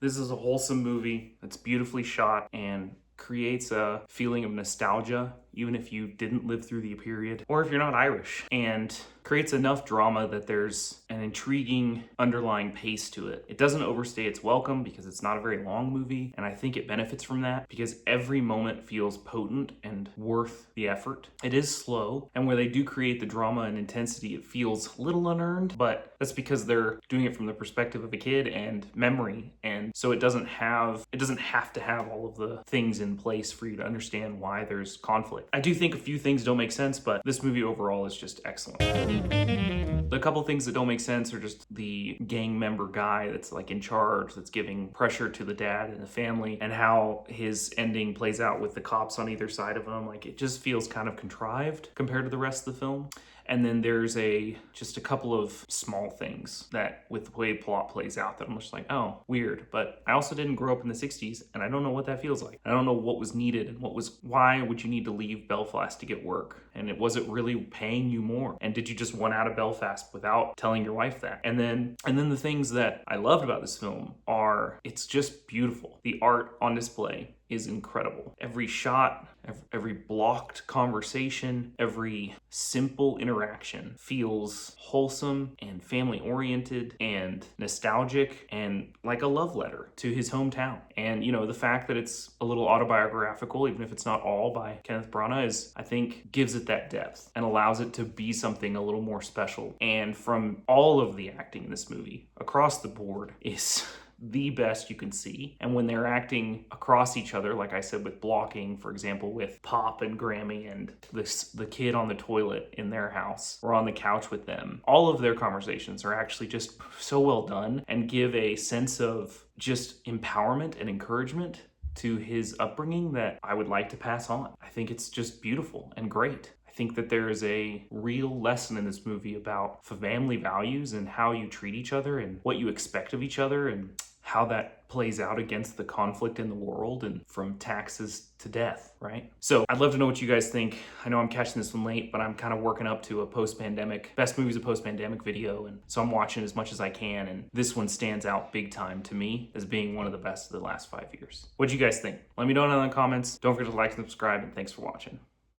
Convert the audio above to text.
This is a wholesome movie that's beautifully shot and creates a feeling of nostalgia, even if you didn't live through the period or if you're not Irish, and creates enough drama that there's an intriguing underlying pace to it. It doesn't overstay its welcome because it's not a very long movie, and I think it benefits from that because every moment feels potent and worth the effort. It is slow, and where they do create the drama and intensity, it feels a little unearned, but that's because they're doing it from the perspective of a kid and memory, and so it doesn't have to have all of the things in place for you to understand why there's conflict. I do think a few things don't make sense, but this movie overall is just excellent. The couple things that don't make sense are just the gang member guy that's like in charge, that's giving pressure to the dad and the family, and how his ending plays out with the cops on either side of him. Like, it just feels kind of contrived compared to the rest of the film. And then there's just a couple of small things that with the way plot plays out that I'm just like, oh, weird. But I also didn't grow up in the 60s, and I don't know what that feels like. I don't know what was needed and why would you need to leave Belfast to get work? And was it really paying you more? And did you just want out of Belfast without telling your wife that? And then the things that I loved about this film are, it's just beautiful. The art on display is incredible. Every shot, every blocked conversation, every simple interaction feels wholesome and family-oriented and nostalgic and like a love letter to his hometown. And, the fact that it's a little autobiographical, even if it's not all by Kenneth Branagh, I think gives it that depth and allows it to be something a little more special. And from all of the acting in this movie, across the board, is the best you can see. And when they're acting across each other, like I said, with blocking, for example, with Pop and Grammy and the kid on the toilet in their house or on the couch with them, all of their conversations are actually just so well done and give a sense of just empowerment and encouragement to his upbringing that I would like to pass on. I think it's just beautiful and great. I think that there is a real lesson in this movie about family values and how you treat each other and what you expect of each other and how that plays out against the conflict in the world and from taxes to death, right? So I'd love to know what you guys think. I know I'm catching this one late, but I'm kind of working up to a post-pandemic, best movies of post-pandemic video, and so I'm watching as much as I can, and this one stands out big time to me as being one of the best of the last 5 years. What do you guys think? Let me know in the comments. Don't forget to like and subscribe, and thanks for watching.